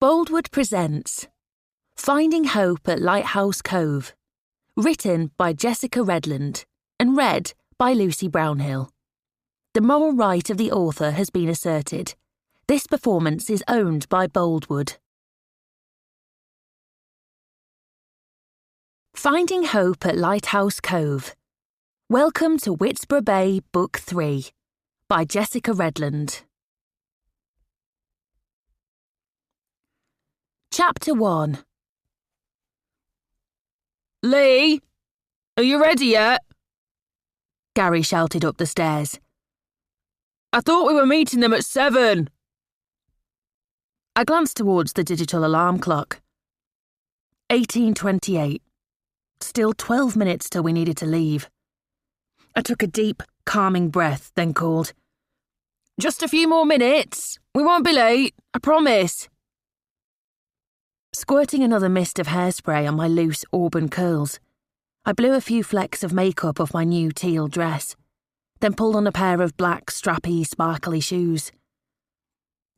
Boldwood presents Finding Hope at Lighthouse Cove, written by Jessica Redland and read by Lucy Brownhill. The moral right of the author has been asserted. This performance is owned by Boldwood. Finding Hope at Lighthouse Cove. Welcome to Whitsborough Bay, Book 3, by Jessica Redland. Chapter 1. Lee, are you ready yet? Gary shouted up the stairs. I thought we were meeting them at 7. I glanced towards the digital alarm clock. 18:28. Still 12 minutes till we needed to leave. I took a deep, calming breath, then called, Just a few more minutes. We won't be late, I promise. Squirting another mist of hairspray on my loose auburn curls, I blew a few flecks of makeup off my new teal dress, then pulled on a pair of black, strappy, sparkly shoes.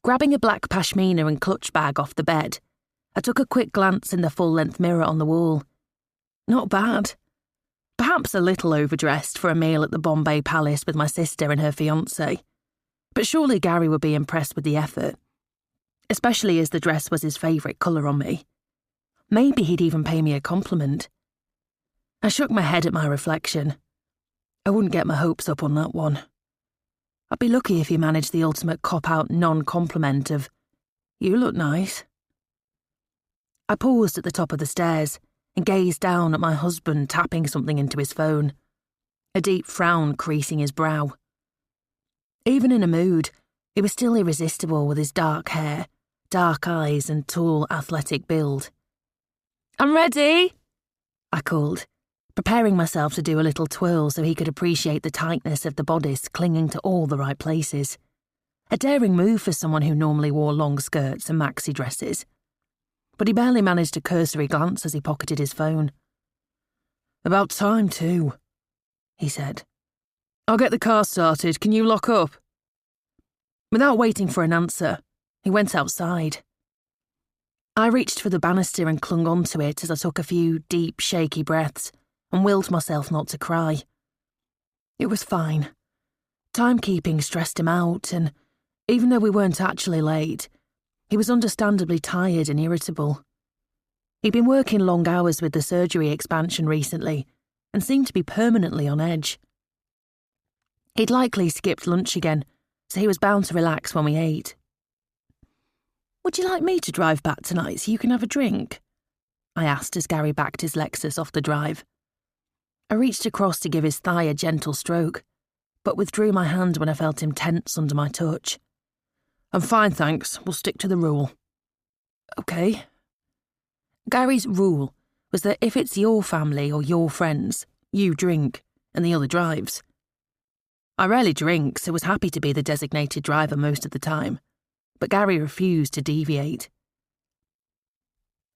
Grabbing a black pashmina and clutch bag off the bed, I took a quick glance in the full-length mirror on the wall. Not bad. Perhaps a little overdressed for a meal at the Bombay Palace with my sister and her fiancé, but surely Gary would be impressed with the effort. Especially as the dress was his favourite colour on me. Maybe he'd even pay me a compliment. I shook my head at my reflection. I wouldn't get my hopes up on that one. I'd be lucky if he managed the ultimate cop-out non-compliment of, "You look nice." I paused at the top of the stairs and gazed down at my husband tapping something into his phone, a deep frown creasing his brow. Even in a mood, he was still irresistible with his dark hair, dark eyes and tall, athletic build. I'm ready, I called, preparing myself to do a little twirl so he could appreciate the tightness of the bodice clinging to all the right places. A daring move for someone who normally wore long skirts and maxi dresses. But he barely managed a cursory glance as he pocketed his phone. About time too, he said. I'll get the car started, can you lock up? Without waiting for an answer, he went outside. I reached for the banister and clung onto it as I took a few deep, shaky breaths and willed myself not to cry. It was fine. Timekeeping stressed him out, and even though we weren't actually late, he was understandably tired and irritable. He'd been working long hours with the surgery expansion recently and seemed to be permanently on edge. He'd likely skipped lunch again, so he was bound to relax when we ate. "Would you like me to drive back tonight so you can have a drink?" I asked as Gary backed his Lexus off the drive. I reached across to give his thigh a gentle stroke, but withdrew my hand when I felt him tense under my touch. I'm fine, thanks. We'll stick to the rule. Okay. Gary's rule was that if it's your family or your friends, you drink and the other drives. I rarely drink, so was happy to be the designated driver most of the time, but Gary refused to deviate.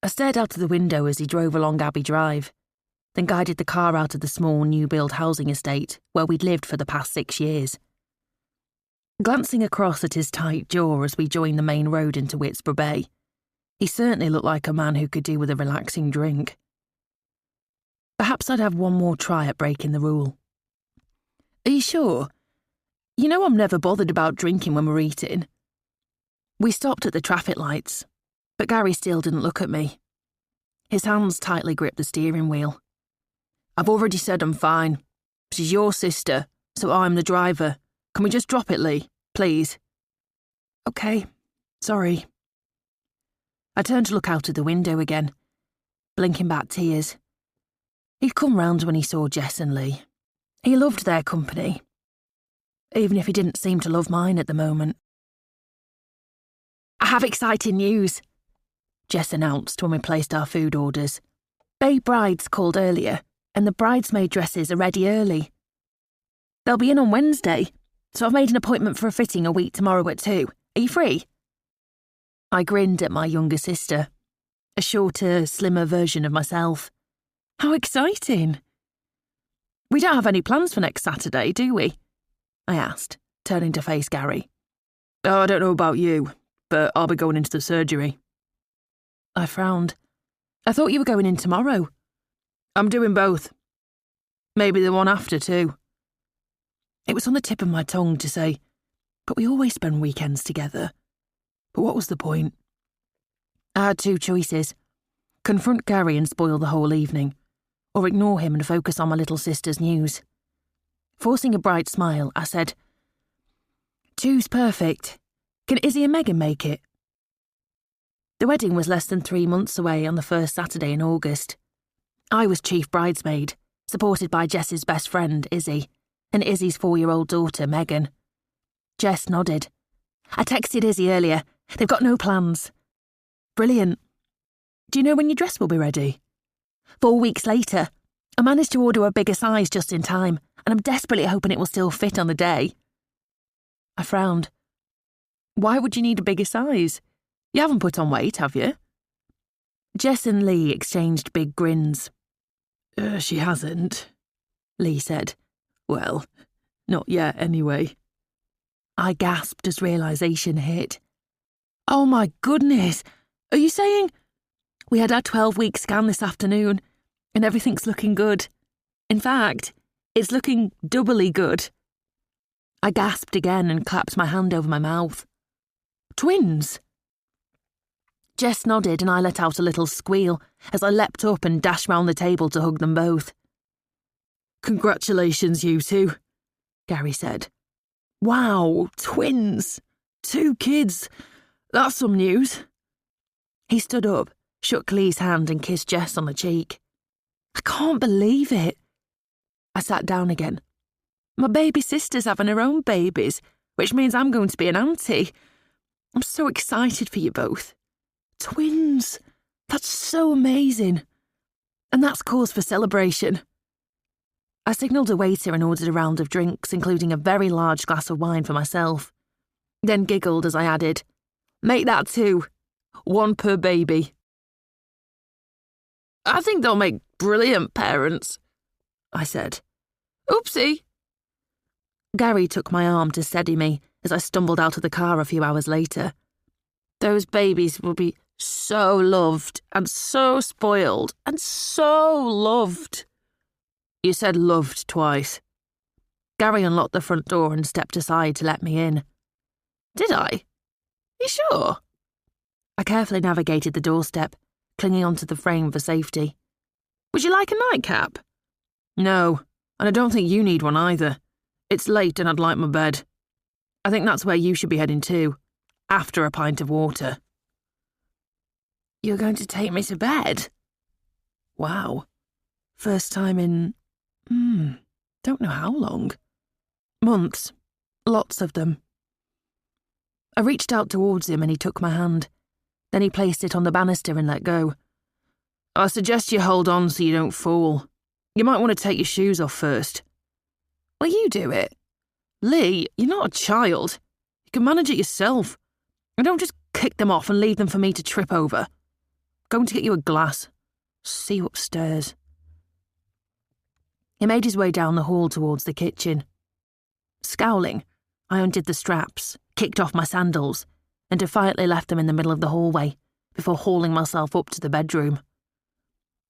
I stared out of the window as he drove along Abbey Drive, then guided the car out of the small new-build housing estate where we'd lived for the past 6 years. Glancing across at his tight jaw as we joined the main road into Whitsborough Bay, he certainly looked like a man who could do with a relaxing drink. Perhaps I'd have one more try at breaking the rule. "Are you sure? You know I'm never bothered about drinking when we're eating." We stopped at the traffic lights, but Gary still didn't look at me. His hands tightly gripped the steering wheel. "I've already said I'm fine. She's your sister, so I'm the driver. Can we just drop it, Lee, please?" "Okay, sorry." I turned to look out of the window again, blinking back tears. He'd come round when he saw Jess and Lee. He loved their company, even if he didn't seem to love mine at the moment. "I have exciting news," Jess announced when we placed our food orders. "Bay brides called earlier, and the bridesmaid dresses are ready early. They'll be in on Wednesday, so I've made an appointment for a fitting a week tomorrow at 2. Are you free?" I grinned at my younger sister, a shorter, slimmer version of myself. "How exciting!" "We don't have any plans for next Saturday, do we?" I asked, turning to face Gary. "Oh, I don't know about you, but I'll be going into the surgery. I frowned. I thought you were going in tomorrow. I'm doing both. Maybe the one after too. It was on the tip of my tongue to say, but we always spend weekends together. But what was the point? I had two choices. Confront Gary and spoil the whole evening, or ignore him and focus on my little sister's news. Forcing a bright smile, I said, "Two's perfect. Can Izzy and Megan make it?" The wedding was less than 3 months away on the first Saturday in August. I was chief bridesmaid, supported by Jess's best friend, Izzy, and Izzy's 4-year-old daughter, Megan. Jess nodded. I texted Izzy earlier. They've got no plans. Brilliant. Do you know when your dress will be ready? 4 weeks later. I managed to order a bigger size just in time, and I'm desperately hoping it will still fit on the day. I frowned. Why would you need a bigger size? You haven't put on weight, have you? Jess and Lee exchanged big grins. She hasn't, Lee said. Well, not yet anyway. I gasped as realisation hit. Oh my goodness, are you saying? We had our 12-week scan this afternoon, and everything's looking good. In fact, it's looking doubly good. I gasped again and clapped my hand over my mouth. Twins? Jess nodded and I let out a little squeal as I leapt up and dashed round the table to hug them both. Congratulations, you two, Gary said. Wow, twins! 2 kids! That's some news. He stood up, shook Lee's hand and kissed Jess on the cheek. I can't believe it. I sat down again. My baby sister's having her own babies, which means I'm going to be an auntie. I'm so excited for you both. Twins! That's so amazing. And that's cause for celebration. I signalled a waiter and ordered a round of drinks, including a very large glass of wine for myself. Then giggled as I added, "Make that 2. 1 per baby." I think they'll make brilliant parents, I said. Oopsie. Gary took my arm to steady me as I stumbled out of the car a few hours later. Those babies will be so loved and so spoiled and so loved. You said loved twice. Gary unlocked the front door and stepped aside to let me in. Did I? You sure? I carefully navigated the doorstep, clinging onto the frame for safety. Would you like a nightcap? No, and I don't think you need one either. It's late and I'd like my bed. I think that's where you should be heading too, after a pint of water. You're going to take me to bed? Wow. First time in, don't know how long. Months. Lots of them. I reached out towards him and he took my hand. Then he placed it on the banister and let go. I suggest you hold on so you don't fall. You might want to take your shoes off first. Well, you do it. Lee, you're not a child. You can manage it yourself. And don't just kick them off and leave them for me to trip over. Going to get you a glass. See you upstairs. He made his way down the hall towards the kitchen. Scowling, I undid the straps, kicked off my sandals, and defiantly left them in the middle of the hallway before hauling myself up to the bedroom.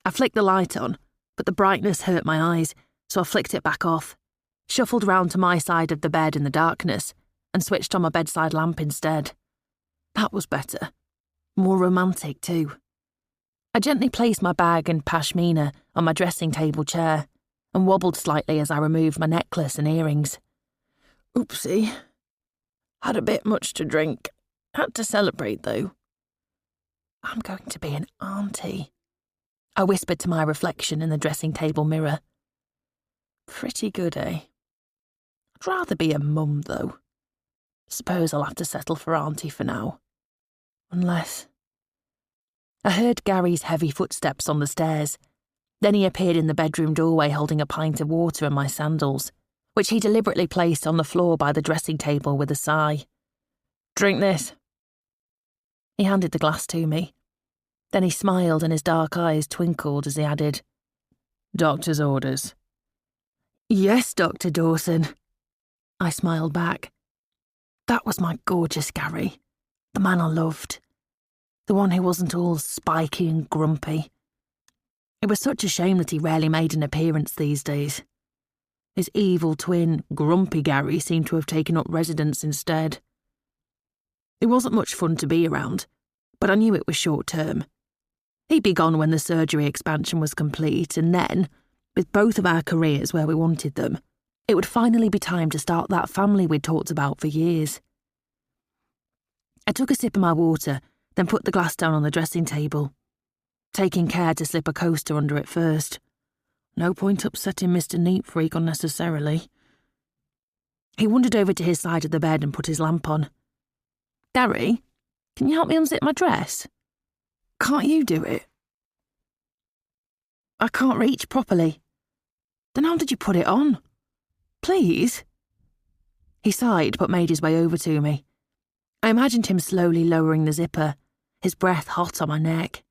I flicked the light on, but the brightness hurt my eyes, so I flicked it back off, shuffled round to my side of the bed in the darkness, and switched on my bedside lamp instead. That was better. More romantic, too. I gently placed my bag and pashmina on my dressing table chair and wobbled slightly as I removed my necklace and earrings. Oopsie. Had a bit much to drink. Had to celebrate, though. I'm going to be an auntie, I whispered to my reflection in the dressing table mirror. Pretty good, eh? I'd rather be a mum, though. Suppose I'll have to settle for auntie for now. Unless... I heard Gary's heavy footsteps on the stairs. Then he appeared in the bedroom doorway holding a pint of water and my sandals, which he deliberately placed on the floor by the dressing table with a sigh. Drink this. He handed the glass to me. Then he smiled and his dark eyes twinkled as he added, Doctor's orders. Yes, Dr. Dawson. I smiled back. That was my gorgeous Gary, the man I loved. The one who wasn't all spiky and grumpy. It was such a shame that he rarely made an appearance these days. His evil twin, Grumpy Gary, seemed to have taken up residence instead. It wasn't much fun to be around, but I knew it was short-term. He'd be gone when the surgery expansion was complete, and then, with both of our careers where we wanted them, it would finally be time to start that family we'd talked about for years. I took a sip of my water, then put the glass down on the dressing table, taking care to slip a coaster under it first. No point upsetting Mr. Neat Freak unnecessarily. He wandered over to his side of the bed and put his lamp on. "Gary, can you help me unzip my dress?" "Can't you do it?" "I can't reach properly." "Then how did you put it on? Please?" He sighed but made his way over to me. I imagined him slowly lowering the zipper, his breath hot on my neck.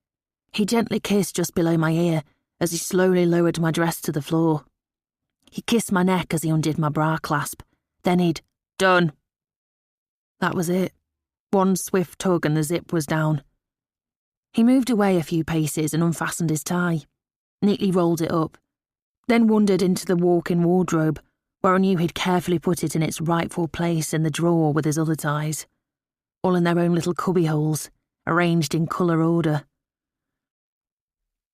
He gently kissed just below my ear as he slowly lowered my dress to the floor. He kissed my neck as he undid my bra clasp. Then he'd, "Done." That was it. One swift tug and the zip was down. He moved away a few paces and unfastened his tie, neatly rolled it up, then wandered into the walk-in wardrobe, where I knew he'd carefully put it in its rightful place in the drawer with his other ties, all in their own little cubby holes, arranged in colour order.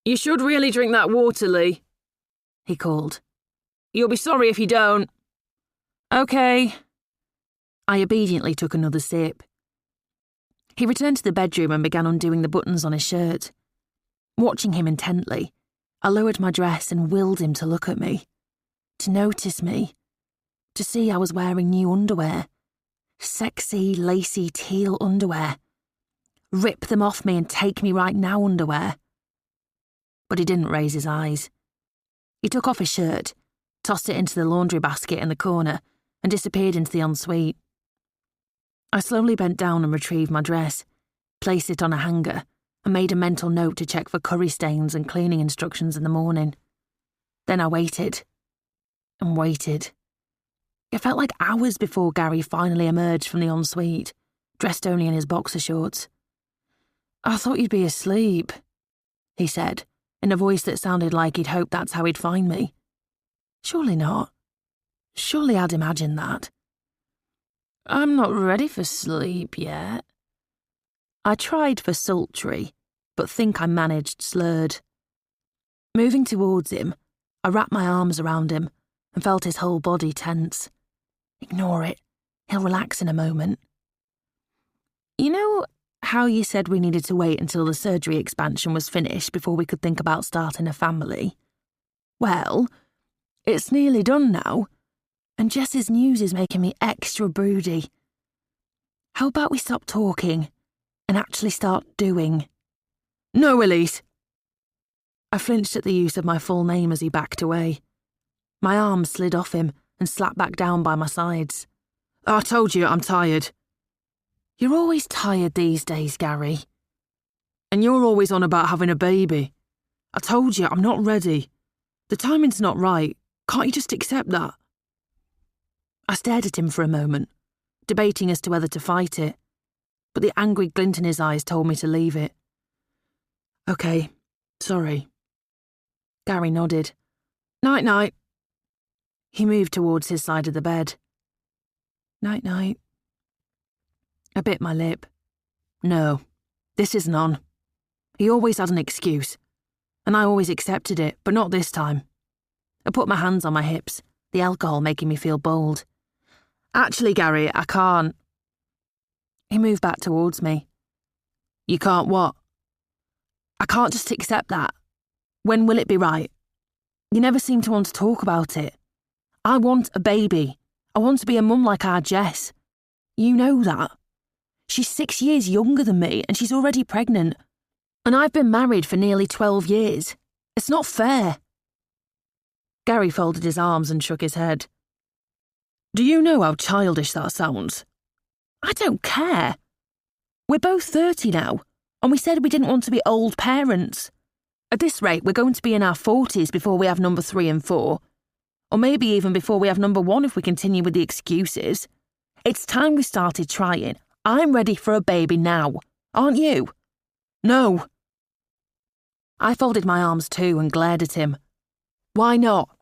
"You should really drink that water, Lee," he called. "You'll be sorry if you don't." "OK." I obediently took another sip. He returned to the bedroom and began undoing the buttons on his shirt. Watching him intently, I lowered my dress and willed him to look at me, to notice me, to see I was wearing new underwear. Sexy, lacy teal underwear. Rip them off me and take me right now underwear. But he didn't raise his eyes. He took off his shirt, tossed it into the laundry basket in the corner, and disappeared into the ensuite. I slowly bent down and retrieved my dress, placed it on a hanger, and made a mental note to check for curry stains and cleaning instructions in the morning. Then I waited and waited. It felt like hours before Gary finally emerged from the ensuite, dressed only in his boxer shorts. "I thought you'd be asleep," he said, in a voice that sounded like he'd hoped that's how he'd find me. Surely not. Surely I'd imagined that. "I'm not ready for sleep yet." I tried for sultry, but think I managed slurred. Moving towards him, I wrapped my arms around him and felt his whole body tense. Ignore it. He'll relax in a moment. "You know how you said we needed to wait until the surgery expansion was finished before we could think about starting a family? Well, it's nearly done now, and Jess's news is making me extra broody. How about we stop talking and actually start doing?" "No, Elise." I flinched at the use of my full name as he backed away. My arms slid off him and slapped back down by my sides. "I told you I'm tired." "You're always tired these days, Gary." "And you're always on about having a baby. I told you I'm not ready. The timing's not right. Can't you just accept that?" I stared at him for a moment, debating as to whether to fight it, but the angry glint in his eyes told me to leave it. "OK, sorry." Gary nodded. "Night-night." He moved towards his side of the bed. "Night-night." I bit my lip. No, this isn't on. He always had an excuse, and I always accepted it, but not this time. I put my hands on my hips, the alcohol making me feel bold. "Actually, Gary, I can't." He moved back towards me. "You can't what?" "I can't just accept that. When will it be right? You never seem to want to talk about it. I want a baby. I want to be a mum like our Jess. You know that. She's 6 years younger than me and she's already pregnant. And I've been married for nearly 12 years. It's not fair." Gary folded his arms and shook his head. "Do you know how childish that sounds?" "I don't care. We're both 30 now, and we said we didn't want to be old parents. At this rate, we're going to be in our 40s before we have number 3 and 4. Or maybe even before we have number 1 if we continue with the excuses. It's time we started trying. I'm ready for a baby now. Aren't you?" No. I folded my arms too and glared at him. Why not?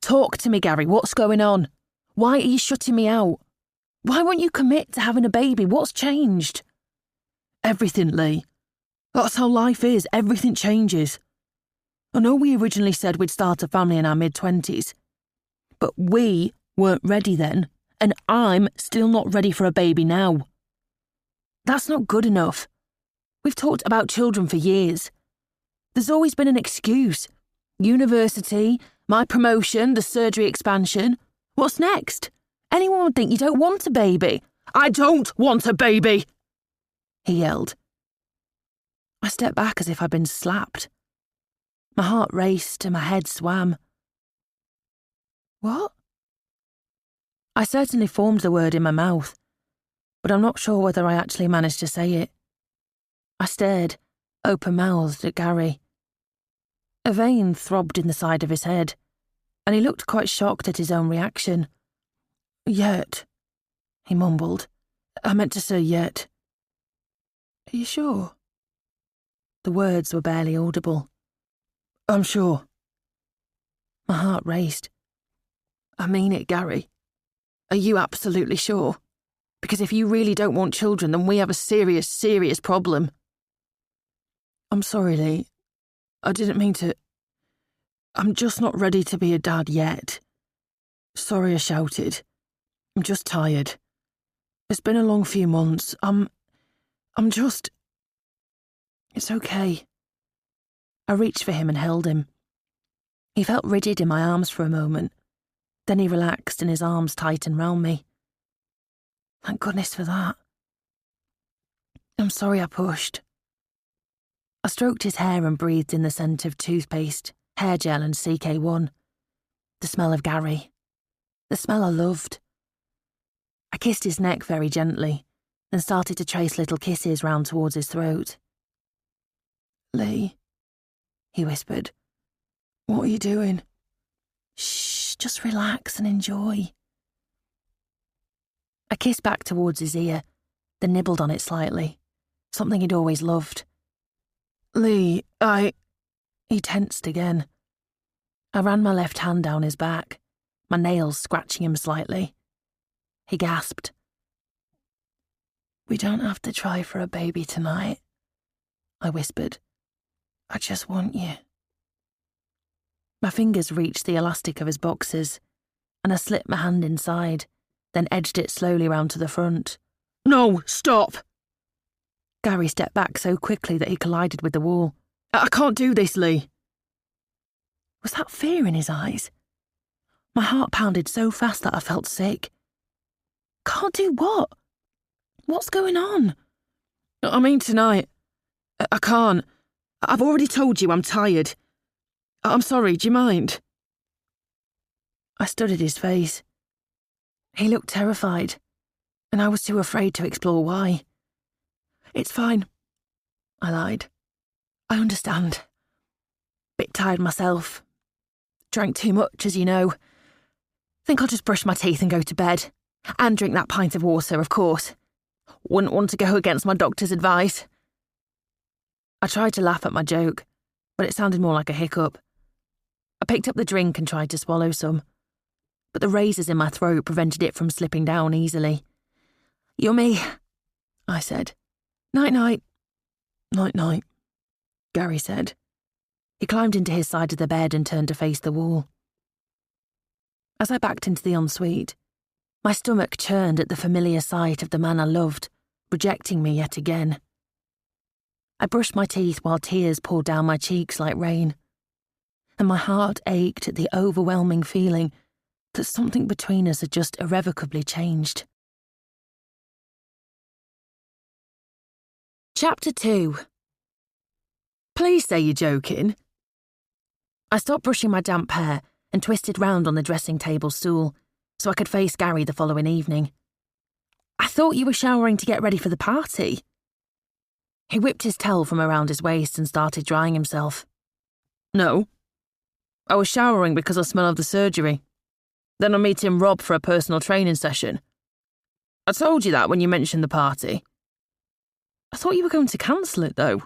Talk to me, Gary. What's going on? Why are you shutting me out? Why won't you commit to having a baby? What's changed? Everything, Lee. That's how life is. Everything changes. I know we originally said we'd start a family in our mid-20s, but we weren't ready then, and I'm still not ready for a baby now. That's not good enough. We've talked about children for years. There's always been an excuse. University, my promotion, the surgery expansion. What's next? Anyone would think you don't want a baby. I don't want a baby, he yelled. I stepped back as if I'd been slapped. My heart raced and my head swam. What? I certainly formed the word in my mouth, but I'm not sure whether I actually managed to say it. I stared, open-mouthed, at Gary. A vein throbbed in the side of his head, and he looked quite shocked at his own reaction. Yet, he mumbled. I meant to say yet. Are you sure? The words were barely audible. I'm sure. My heart raced. I mean it, Gary. Are you absolutely sure? Because if you really don't want children, then we have a serious, serious problem. I'm sorry, Lee. I didn't mean to... I'm just not ready to be a dad yet. Sorry I shouted. I'm just tired. It's been a long few months. I'm just... It's okay. I reached for him and held him. He felt rigid in my arms for a moment. Then he relaxed and his arms tightened round me. Thank goodness for that. I'm sorry I pushed. I stroked his hair and breathed in the scent of toothpaste, hair gel and CK1. The smell of Gary. The smell I loved. I kissed his neck very gently, then started to trace little kisses round towards his throat. Lee, he whispered. What are you doing? Shh, just relax and enjoy. I kissed back towards his ear, then nibbled on it slightly. Something he'd always loved. Lee, He tensed again. I ran my left hand down his back, my nails scratching him slightly. He gasped. We don't have to try for a baby tonight, I whispered. I just want you. My fingers reached the elastic of his boxers, and I slipped my hand inside, then edged it slowly round to the front. No, stop! Gary stepped back so quickly that he collided with the wall. I can't do this, Lee. Was that fear in his eyes? My heart pounded so fast that I felt sick. Can't do what? What's going on? I mean tonight. I can't. I've already told you I'm tired. I'm sorry, do you mind? I studied his face. He looked terrified, and I was too afraid to explore why. It's fine, I lied. I understand. Bit tired myself. Drank too much, as you know. Think I'll just brush my teeth and go to bed. And drink that pint of water, of course. Wouldn't want to go against my doctor's advice. I tried to laugh at my joke, but it sounded more like a hiccup. I picked up the drink and tried to swallow some, but the razors in my throat prevented it from slipping down easily. Yummy, I said. Night-night. Night-night, Gary said. He climbed into his side of the bed and turned to face the wall. As I backed into the ensuite, my stomach churned at the familiar sight of the man I loved, rejecting me yet again. I brushed my teeth while tears poured down my cheeks like rain, and my heart ached at the overwhelming feeling that something between us had just irrevocably changed. Chapter 2. Please say you're joking. I stopped brushing my damp hair and twisted round on the dressing table stool so I could face Gary the following evening. I thought you were showering to get ready for the party. He whipped his towel from around his waist and started drying himself. No. I was showering because of the smell of the surgery. Then I'm meeting Rob for a personal training session. I told you that when you mentioned the party. I thought you were going to cancel it, though.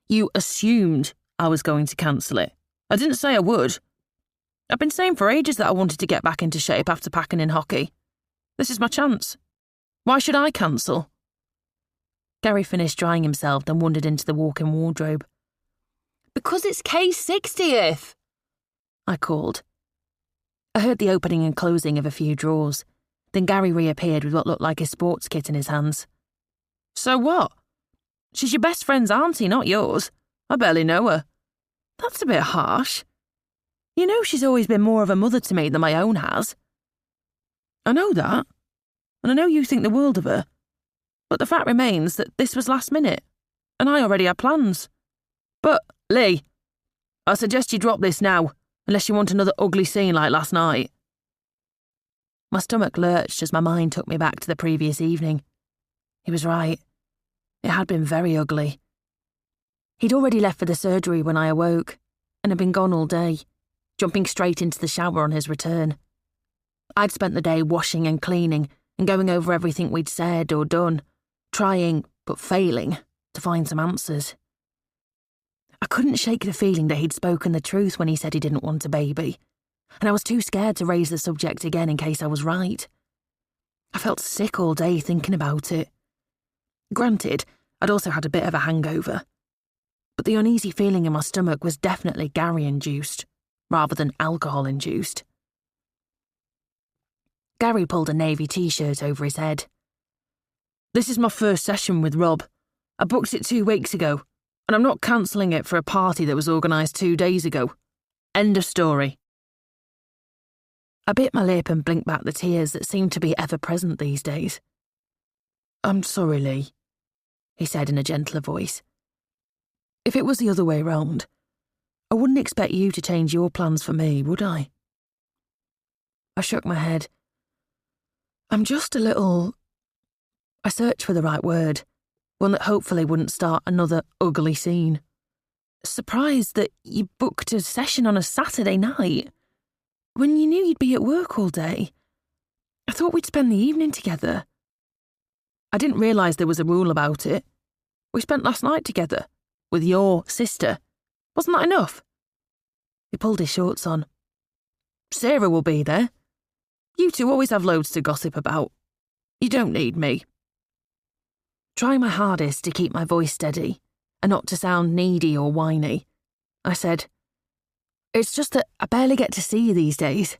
You assumed I was going to cancel it. I didn't say I would. I've been saying for ages that I wanted to get back into shape after packing in hockey. This is my chance. Why should I cancel? Gary finished drying himself, then wandered into the walk-in wardrobe. Because it's Kay's 60th, I called. I heard the opening and closing of a few drawers. Then Gary reappeared with what looked like his sports kit in his hands. So what? She's your best friend's auntie, not yours. I barely know her. That's a bit harsh. You know she's always been more of a mother to me than my own has. I know that, and I know you think the world of her. But the fact remains that this was last minute, and I already had plans. But, Lee, I suggest you drop this now, unless you want another ugly scene like last night. My stomach lurched as my mind took me back to the previous evening. He was right. It had been very ugly. He'd already left for the surgery when I awoke, and had been gone all day, jumping straight into the shower on his return. I'd spent the day washing and cleaning and going over everything we'd said or done, trying, but failing, to find some answers. I couldn't shake the feeling that he'd spoken the truth when he said he didn't want a baby, and I was too scared to raise the subject again in case I was right. I felt sick all day thinking about it. Granted, I'd also had a bit of a hangover, but the uneasy feeling in my stomach was definitely Gary-induced, rather than alcohol-induced. Gary pulled a navy t-shirt over his head. This is my first session with Rob. I booked it 2 weeks ago, and I'm not cancelling it for a party that was organised 2 days ago. End of story. I bit my lip and blinked back the tears that seemed to be ever-present these days. I'm sorry, Lee, he said in a gentler voice. If it was the other way round, I wouldn't expect you to change your plans for me, would I? I shook my head. I'm just a little... I searched for the right word, one that hopefully wouldn't start another ugly scene. Surprised that you booked a session on a Saturday night, when you knew you'd be at work all day. I thought we'd spend the evening together. I didn't realise there was a rule about it. We spent last night together, with your sister. Wasn't that enough? He pulled his shorts on. Sarah will be there. You two always have loads to gossip about. You don't need me. Trying my hardest to keep my voice steady and not to sound needy or whiny, I said, It's just that I barely get to see you these days.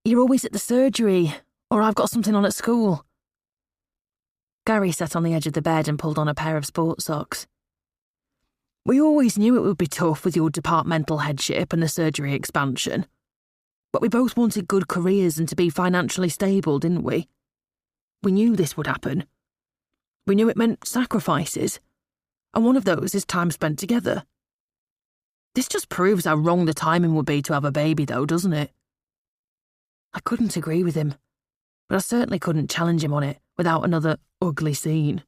You're always at the surgery, or I've got something on at school. Gary sat on the edge of the bed and pulled on a pair of sports socks. We always knew it would be tough with your departmental headship and the surgery expansion. But we both wanted good careers and to be financially stable, didn't we? We knew this would happen. We knew it meant sacrifices, and one of those is time spent together. This just proves how wrong the timing would be to have a baby, though, doesn't it? I couldn't agree with him, but I certainly couldn't challenge him on it without another ugly scene.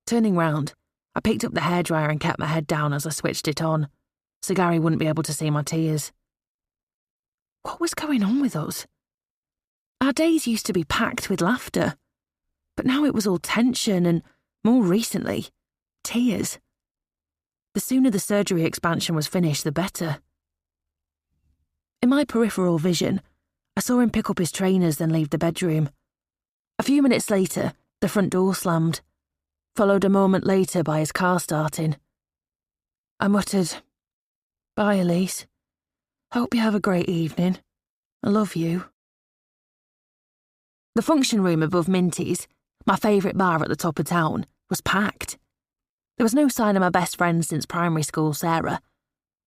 Turning round, I picked up the hairdryer and kept my head down as I switched it on, so Gary wouldn't be able to see my tears. What was going on with us? Our days used to be packed with laughter, but now it was all tension and, more recently, tears. The sooner the surgery expansion was finished, the better. In my peripheral vision, I saw him pick up his trainers then leave the bedroom. A few minutes later, the front door slammed, followed a moment later by his car starting. I muttered, Bye, Elise. Hope you have a great evening. I love you. The function room above Minty's, my favourite bar at the top of town, was packed. There was no sign of my best friend since primary school, Sarah,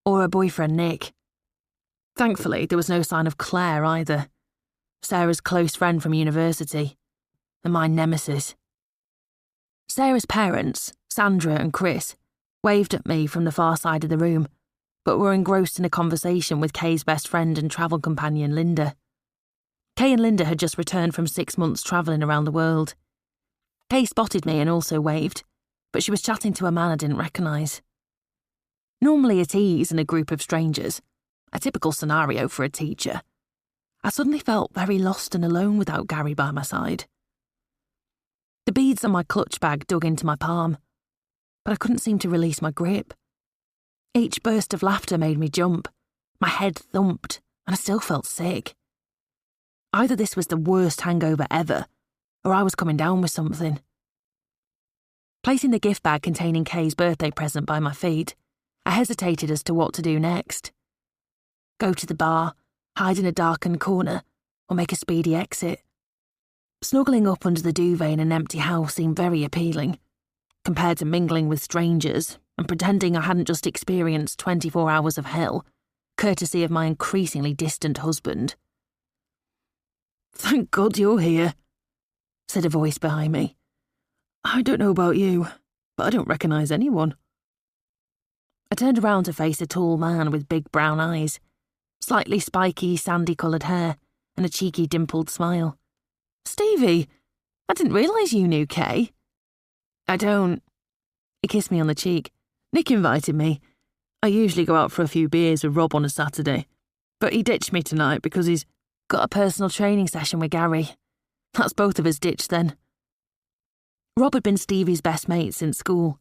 or her boyfriend, Nick. Thankfully, there was no sign of Claire either, Sarah's close friend from university, and my nemesis. Sarah's parents, Sandra and Chris, waved at me from the far side of the room, but were engrossed in a conversation with Kay's best friend and travel companion, Linda. Kay and Linda had just returned from 6 months travelling around the world. Kay spotted me and also waved, but she was chatting to a man I didn't recognise. Normally at ease in a group of strangers, a typical scenario for a teacher, I suddenly felt very lost and alone without Gary by my side. The beads on my clutch bag dug into my palm. but I couldn't seem to release my grip. Each burst of laughter made me jump, my head thumped, and I still felt sick. Either this was the worst hangover ever, or I was coming down with something. Placing the gift bag containing Kay's birthday present by my feet, I hesitated as to what to do next. Go to the bar, hide in a darkened corner, or make a speedy exit. Snuggling up under the duvet in an empty house seemed very appealing, compared to mingling with strangers and pretending I hadn't just experienced 24 hours of hell, courtesy of my increasingly distant husband. "Thank God you're here," said a voice behind me. "I don't know about you, but I don't recognise anyone." I turned around to face a tall man with big brown eyes, slightly spiky, sandy-coloured hair, and a cheeky, dimpled smile. "Stevie, I didn't realise you knew Kay." "I don't." He kissed me on the cheek. "Nick invited me. I usually go out for a few beers with Rob on a Saturday, but he ditched me tonight because he's got a personal training session with Gary. That's both of us ditched then." Rob had been Stevie's best mate since school,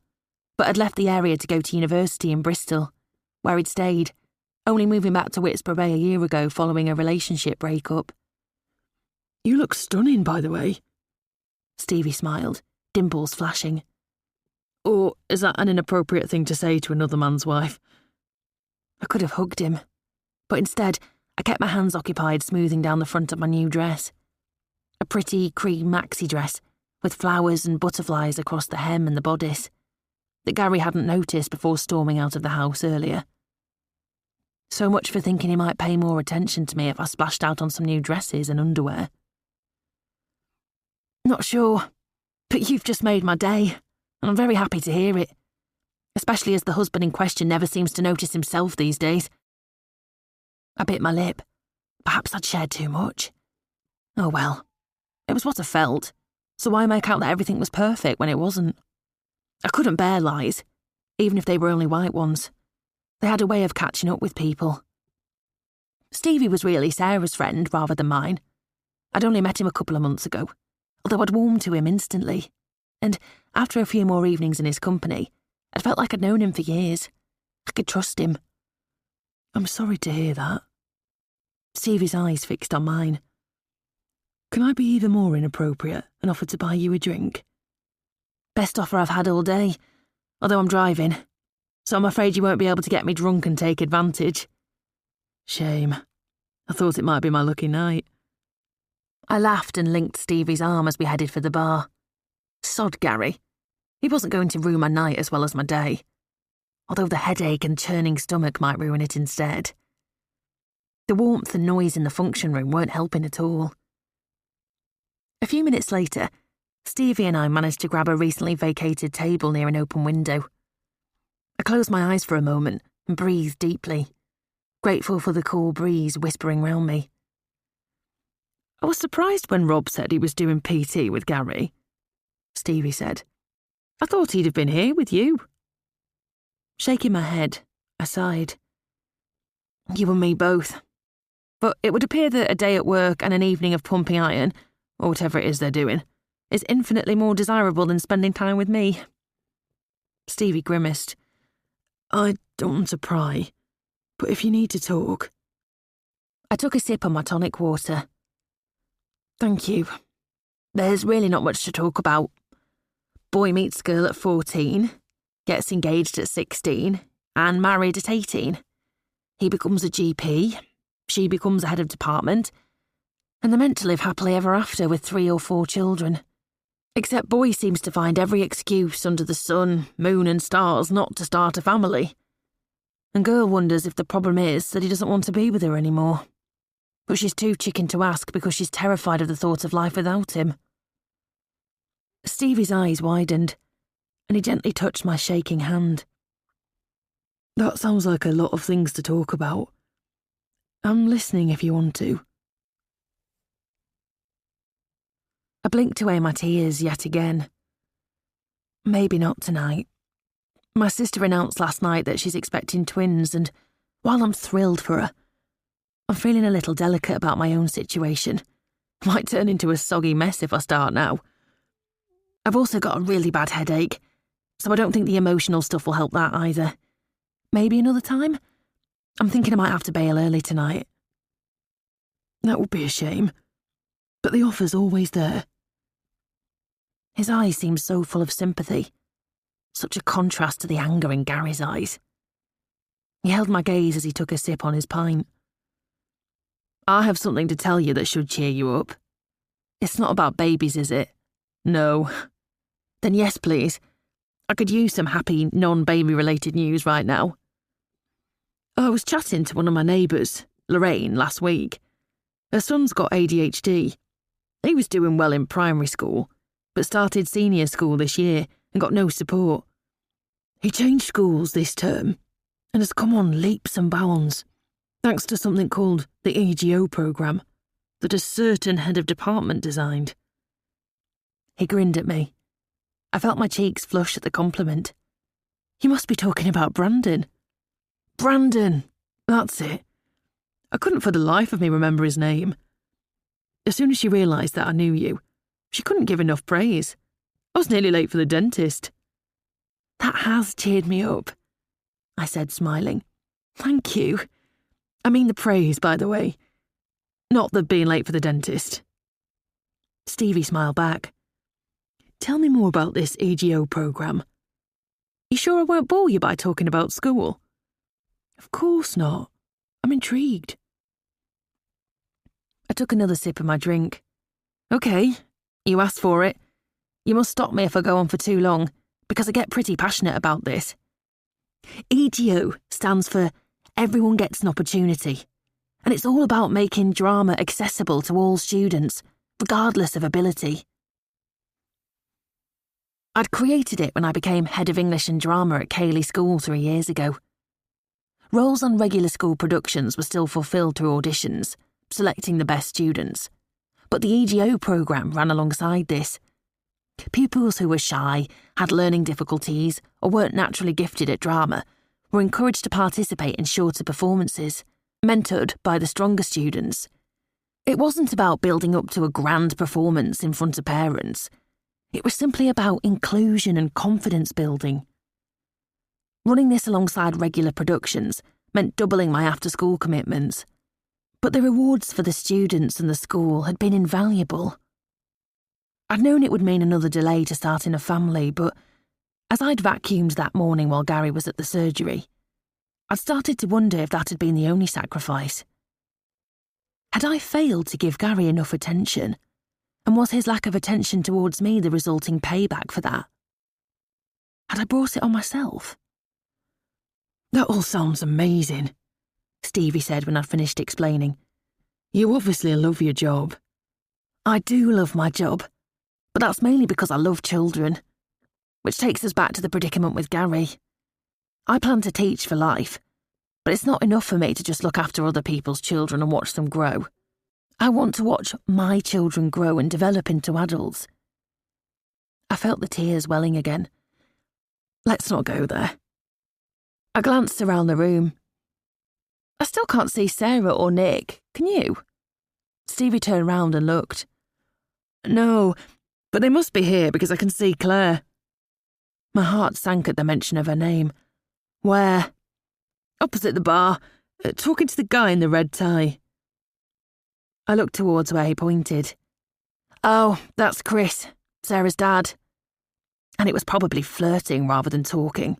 but had left the area to go to university in Bristol, where he'd stayed, only moving back to Whitsborough a year ago following a relationship breakup. "You look stunning, by the way." Stevie smiled, dimples flashing. "Or is that an inappropriate thing to say to another man's wife?" I could have hugged him, but instead I kept my hands occupied smoothing down the front of my new dress. A pretty cream maxi dress with flowers and butterflies across the hem and the bodice that Gary hadn't noticed before storming out of the house earlier. So much for thinking he might pay more attention to me if I splashed out on some new dresses and underwear. "Not sure, but you've just made my day, and I'm very happy to hear it, especially as the husband in question never seems to notice himself these days." I bit my lip. Perhaps I'd shared too much. Oh well, it was what I felt, so why make out that everything was perfect when it wasn't? I couldn't bear lies, even if they were only white ones. They had a way of catching up with people. Stevie was really Sarah's friend rather than mine. I'd only met him a couple of months ago, although I'd warmed to him instantly, and after a few more evenings in his company, I'd felt like I'd known him for years. I could trust him. "I'm sorry to hear that." Stevie's eyes fixed on mine. "Can I be even more inappropriate and offer to buy you a drink?" "Best offer I've had all day, although I'm driving, so I'm afraid you won't be able to get me drunk and take advantage." "Shame. I thought it might be my lucky night." I laughed and linked Stevie's arm as we headed for the bar. Sod Gary. He wasn't going to ruin my night as well as my day, although the headache and churning stomach might ruin it instead. The warmth and noise in the function room weren't helping at all. A few minutes later, Stevie and I managed to grab a recently vacated table near an open window. I closed my eyes for a moment and breathed deeply, grateful for the cool breeze whispering round me. "I was surprised when Rob said he was doing PT with Gary," Stevie said. "I thought he'd have been here with you." Shaking my head, I sighed. "You and me both. But it would appear that a day at work and an evening of pumping iron, or whatever it is they're doing, is infinitely more desirable than spending time with me." Stevie grimaced. "I don't want to pry, but if you need to talk." I took a sip of my tonic water. "Thank you. There's really not much to talk about. Boy meets girl at 14, gets engaged at 16, and married at 18. He becomes a GP, she becomes a head of department, and they're meant to live happily ever after with 3 or 4 children. Except boy seems to find every excuse under the sun, moon and stars not to start a family. And girl wonders if the problem is that he doesn't want to be with her anymore. But she's too chicken to ask because she's terrified of the thought of life without him." Stevie's eyes widened, and he gently touched my shaking hand. "That sounds like a lot of things to talk about. I'm listening if you want to." I blinked away my tears yet again. "Maybe not tonight. My sister announced last night that she's expecting twins, and while I'm thrilled for her, I'm feeling a little delicate about my own situation. Might turn into a soggy mess if I start now. I've also got a really bad headache, so I don't think the emotional stuff will help that either. Maybe another time? I'm thinking I might have to bail early tonight. That would be a shame, but the offer's always there. His eyes seemed so full of sympathy, such a contrast to the anger in Gary's eyes. He held my gaze as he took a sip on his pint. I have something to tell you that should cheer you up. It's not about babies, is it? No. Then yes, please. I could use some happy, non-baby related news right now. I was chatting to one of my neighbours, Lorraine, last week. Her son's got ADHD. He was doing well in primary school, but started senior school this year and got no support. He changed schools this term and has come on leaps and bounds, thanks to something called the EGO programme that a certain head of department designed. He grinned at me. I felt my cheeks flush at the compliment. You must be talking about Brandon. Brandon, that's it. I couldn't for the life of me remember his name. As soon as she realised that I knew you, she couldn't give enough praise. I was nearly late for the dentist. That has cheered me up, I said, smiling. Thank you. I mean the praise, by the way. Not the being late for the dentist. Stevie smiled back. Tell me more about this EGO programme. You sure I won't bore you by talking about school? Of course not. I'm intrigued. I took another sip of my drink. OK, you asked for it. You must stop me if I go on for too long, because I get pretty passionate about this. EGO stands for Everyone Gets an Opportunity, and it's all about making drama accessible to all students, regardless of ability. I'd created it when I became head of English and drama at Cayley School 3 years ago. Roles on regular school productions were still fulfilled through auditions, selecting the best students. But the EGO programme ran alongside this. Pupils who were shy, had learning difficulties, or weren't naturally gifted at drama were encouraged to participate in shorter performances, mentored by the stronger students. It wasn't about building up to a grand performance in front of parents. It was simply about inclusion and confidence building. Running this alongside regular productions meant doubling my after-school commitments. But the rewards for the students and the school had been invaluable. I'd known it would mean another delay to starting a family, but as I'd vacuumed that morning while Gary was at the surgery, I'd started to wonder if that had been the only sacrifice. Had I failed to give Gary enough attention? And was his lack of attention towards me the resulting payback for that? Had I brought it on myself? That all sounds amazing, Stevie said when I'd finished explaining. You obviously love your job. I do love my job, but that's mainly because I love children. Which takes us back to the predicament with Gary. I plan to teach for life, but it's not enough for me to just look after other people's children and watch them grow. I want to watch my children grow and develop into adults. I felt the tears welling again. Let's not go there. I glanced around the room. I still can't see Sarah or Nick, can you? Stevie turned round and looked. No, but they must be here because I can see Claire. My heart sank at the mention of her name. Where? Opposite the bar, talking to the guy in the red tie. I looked towards where he pointed. Oh, that's Chris, Sarah's dad. And it was probably flirting rather than talking.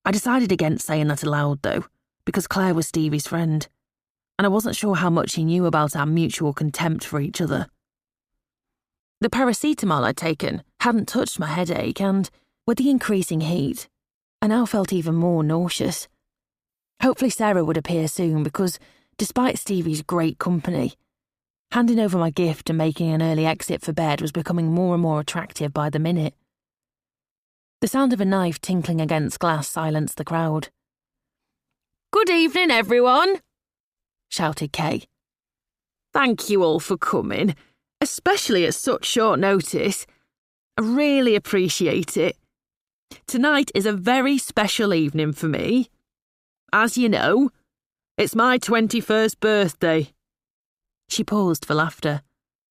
I decided against saying that aloud, though, because Claire was Stevie's friend, and I wasn't sure how much he knew about our mutual contempt for each other. The paracetamol I'd taken hadn't touched my headache, and, with the increasing heat, I now felt even more nauseous. Hopefully Sarah would appear soon because, despite Stevie's great company, handing over my gift and making an early exit for bed was becoming more and more attractive by the minute. The sound of a knife tinkling against glass silenced the crowd. "Good evening, everyone," shouted Kay. "Thank you all for coming, especially at such short notice. I really appreciate it. Tonight is a very special evening for me. As you know, it's my 21st birthday." She paused for laughter.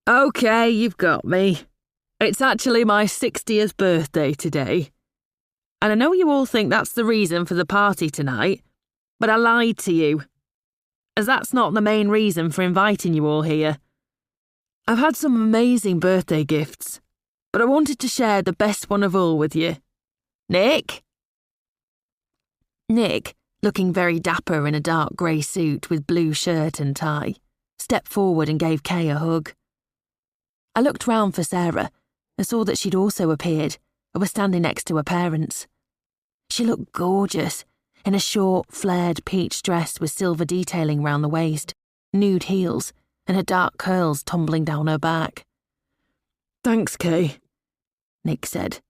OK, you've got me. It's actually my 60th birthday today. And I know you all think that's the reason for the party tonight, but I lied to you, as that's not the main reason for inviting you all here. I've had some amazing birthday gifts, but I wanted to share the best one of all with you. Nick? Nick, looking very dapper in a dark grey suit with blue shirt and tie, stepped forward and gave Kay a hug. I looked round for Sarah and saw that she'd also appeared and was standing next to her parents. She looked gorgeous, in a short, flared peach dress with silver detailing round the waist, nude heels, and her dark curls tumbling down her back. "Thanks, Kay," Nick said.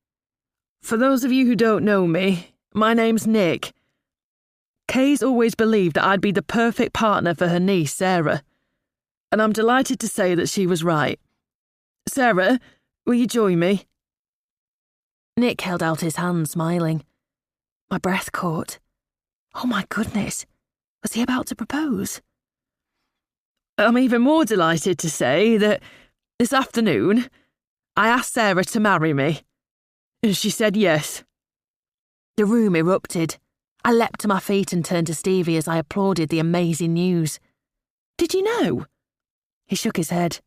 "For those of you who don't know me, my name's Nick. Kay's always believed that I'd be the perfect partner for her niece, Sarah, and I'm delighted to say that she was right. Sarah, will you join me?" Nick held out his hand, smiling. My breath caught. Oh my goodness, was he about to propose? "I'm even more delighted to say that this afternoon I asked Sarah to marry me, and she said yes." The room erupted. I leapt to my feet and turned to Stevie as I applauded the amazing news. "Did you know?" He shook his head.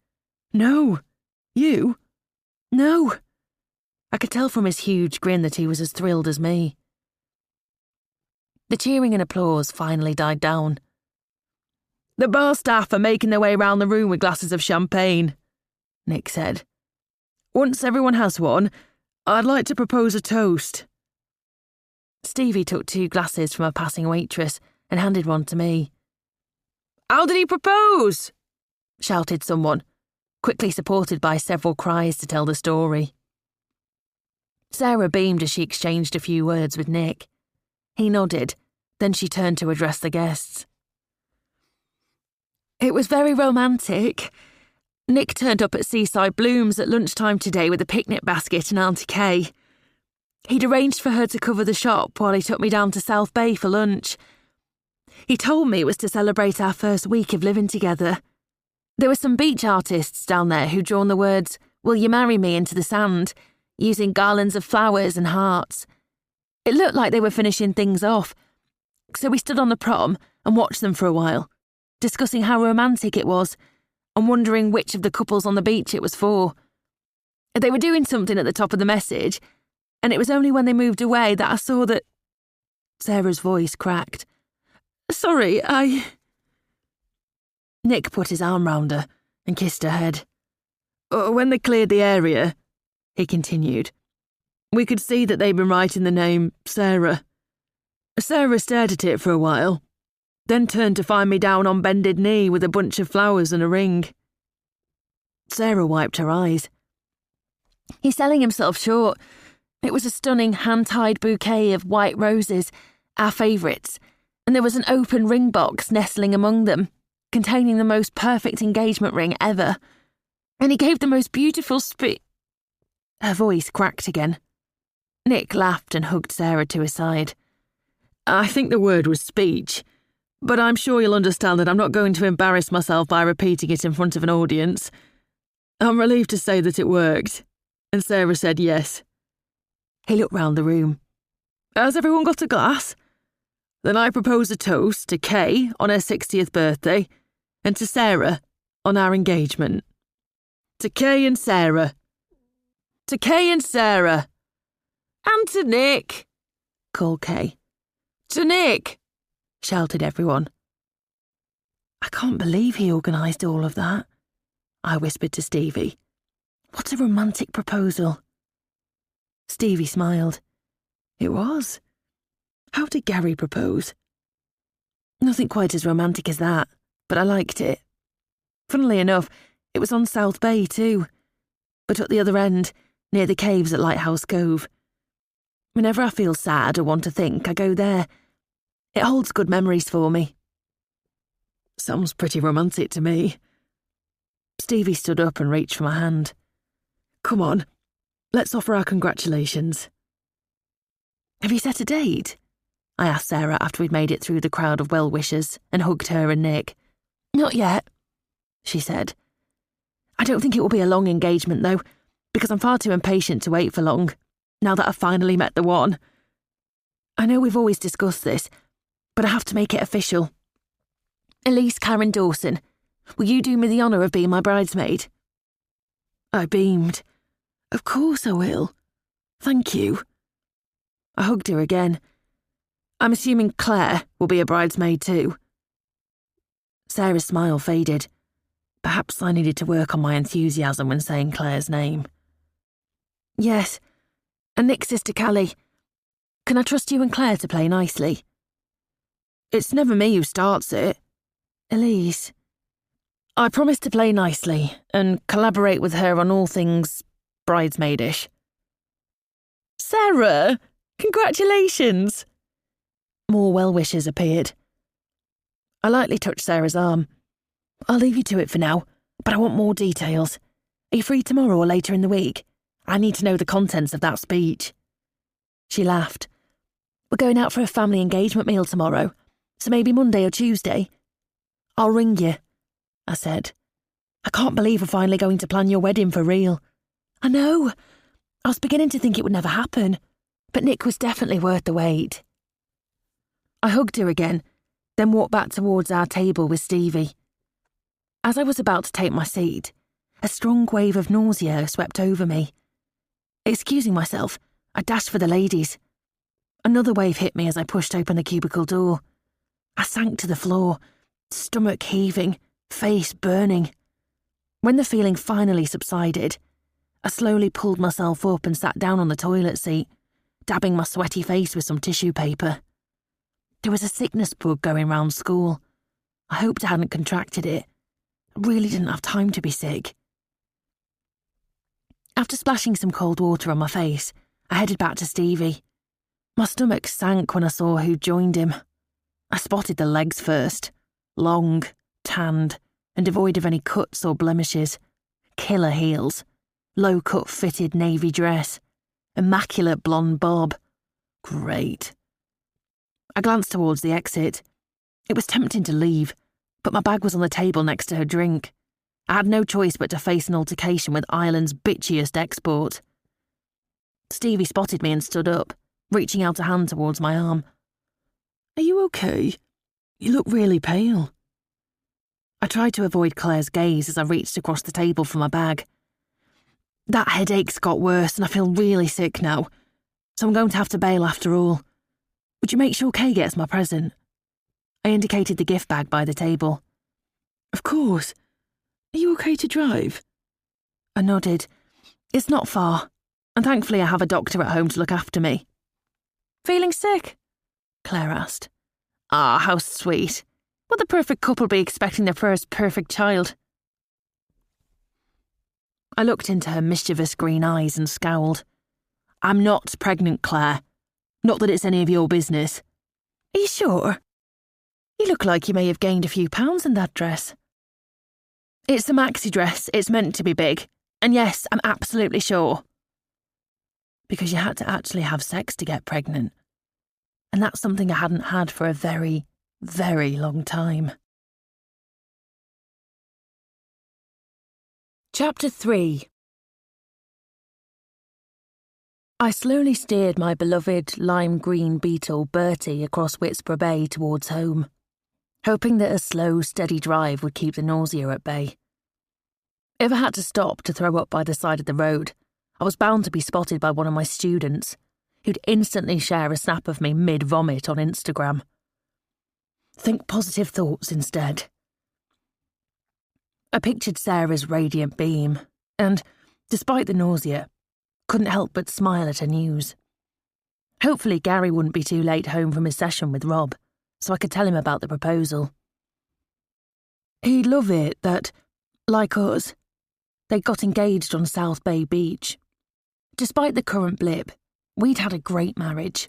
"No. You?" "No." I could tell from his huge grin that he was as thrilled as me. The cheering and applause finally died down. "The bar staff are making their way round the room with glasses of champagne," Nick said. "Once everyone has one, I'd like to propose a toast." Stevie took 2 glasses from a passing waitress and handed one to me. "How did he propose?" shouted someone, quickly supported by several cries to tell the story. Sarah beamed as she exchanged a few words with Nick. He nodded, then she turned to address the guests. "It was very romantic. Nick turned up at Seaside Blooms at lunchtime today with a picnic basket and Auntie Kay. He'd arranged for her to cover the shop while he took me down to South Bay for lunch. He told me it was to celebrate our first week of living together. There were some beach artists down there who'd drawn the words, 'Will you marry me?' into the sand, using garlands of flowers and hearts. It looked like they were finishing things off, so we stood on the prom and watched them for a while, discussing how romantic it was and wondering which of the couples on the beach it was for. They were doing something at the top of the message, and it was only when they moved away that I saw that—" Sarah's voice cracked. "Sorry, Nick put his arm round her and kissed her head. "When they cleared the area," he continued, "we could see that they'd been writing the name Sarah. Sarah stared at it for a while, then turned to find me down on bended knee with a bunch of flowers and a ring." Sarah wiped her eyes. "He's selling himself short. It was a stunning hand-tied bouquet of white roses, our favourites, and there was an open ring box nestling among them, containing the most perfect engagement ring ever. And he gave the most beautiful Her voice cracked again. Nick laughed and hugged Sarah to his side. "I think the word was speech, but I'm sure you'll understand that I'm not going to embarrass myself by repeating it in front of an audience. I'm relieved to say that it worked, and Sarah said yes." He looked round the room. "Has everyone got a glass? Then I propose a toast to Kay on her 60th birthday and to Sarah on our engagement. To Kay and Sarah. To Kay and Sarah." "And to Nick," called Kay. "To Nick," shouted everyone. "I can't believe he organised all of that," I whispered to Stevie. "What a romantic proposal." Stevie smiled. "It was. How did Gary propose?" "Nothing quite as romantic as that, but I liked it. Funnily enough, it was on South Bay too, but at the other end, near the caves at Lighthouse Cove. Whenever I feel sad or want to think, I go there. It holds good memories for me." "Sounds pretty romantic to me." Stevie stood up and reached for my hand. "Come on, let's offer our congratulations." "Have you set a date?" I asked Sarah after we'd made it through the crowd of well-wishers and hugged her and Nick. "Not yet," she said. "I don't think it will be a long engagement, though, because I'm far too impatient to wait for long, now that I've finally met the one. I know we've always discussed this, but I have to make it official. Elise Karen Dawson, will you do me the honour of being my bridesmaid? I beamed. Of course I will. Thank you. I hugged her again. I'm assuming Claire will be a bridesmaid too. Sarah's smile faded. Perhaps I needed to work on my enthusiasm when saying Claire's name. Yes, and Nick's sister Callie. Can I trust you and Claire to play nicely? It's never me who starts it. Elise. I promise to play nicely and collaborate with her on all things bridesmaidish. Sarah, congratulations! More well-wishers appeared. I lightly touched Sarah's arm. I'll leave you to it for now, but I want more details. Are you free tomorrow or later in the week? I need to know the contents of that speech. She laughed. We're going out for a family engagement meal tomorrow, so maybe Monday or Tuesday. I'll ring you, I said. I can't believe we're finally going to plan your wedding for real. I know. I was beginning to think it would never happen, but Nick was definitely worth the wait. I hugged her again, then walked back towards our table with Stevie. As I was about to take my seat, a strong wave of nausea swept over me. Excusing myself, I dashed for the ladies. Another wave hit me as I pushed open the cubicle door. I sank to the floor, stomach heaving, face burning. When the feeling finally subsided, I slowly pulled myself up and sat down on the toilet seat, dabbing my sweaty face with some tissue paper. There was a sickness bug going round school. I hoped I hadn't contracted it. I really didn't have time to be sick. After splashing some cold water on my face, I headed back to Stevie. My stomach sank when I saw who'd joined him. I spotted the legs first. Long, tanned, and devoid of any cuts or blemishes. Killer heels. Low-cut fitted navy dress. Immaculate blonde bob. Great. I glanced towards the exit. It was tempting to leave, but my bag was on the table next to her drink. I had no choice but to face an altercation with Ireland's bitchiest export. Stevie spotted me and stood up, reaching out a hand towards my arm. Are you okay? You look really pale. I tried to avoid Claire's gaze as I reached across the table for my bag. That headache's got worse and I feel really sick now, so I'm going to have to bail after all. Would you make sure Kay gets my present? I indicated the gift bag by the table. Of course. Are you okay to drive? I nodded. It's not far, and thankfully I have a doctor at home to look after me. Feeling sick? Claire asked. Ah, how sweet. Would the perfect couple be expecting their first perfect child? I looked into her mischievous green eyes and scowled. I'm not pregnant, Claire. Not that it's any of your business. Are you sure? You look like you may have gained a few pounds in that dress. It's a maxi dress, it's meant to be big. And yes, I'm absolutely sure. Because you had to actually have sex to get pregnant. And that's something I hadn't had for a very, very long time. Chapter 3. I slowly steered my beloved lime green Beetle Bertie across Whitsborough Bay towards home, hoping that a slow, steady drive would keep the nausea at bay. If I had to stop to throw up by the side of the road, I was bound to be spotted by one of my students, who'd instantly share a snap of me mid-vomit on Instagram. Think positive thoughts instead. I pictured Sarah's radiant beam, and, despite the nausea, couldn't help but smile at her news. Hopefully Gary wouldn't be too late home from his session with Rob, so I could tell him about the proposal. He'd love it that, like us, they'd got engaged on South Bay Beach. Despite the current blip, we'd had a great marriage,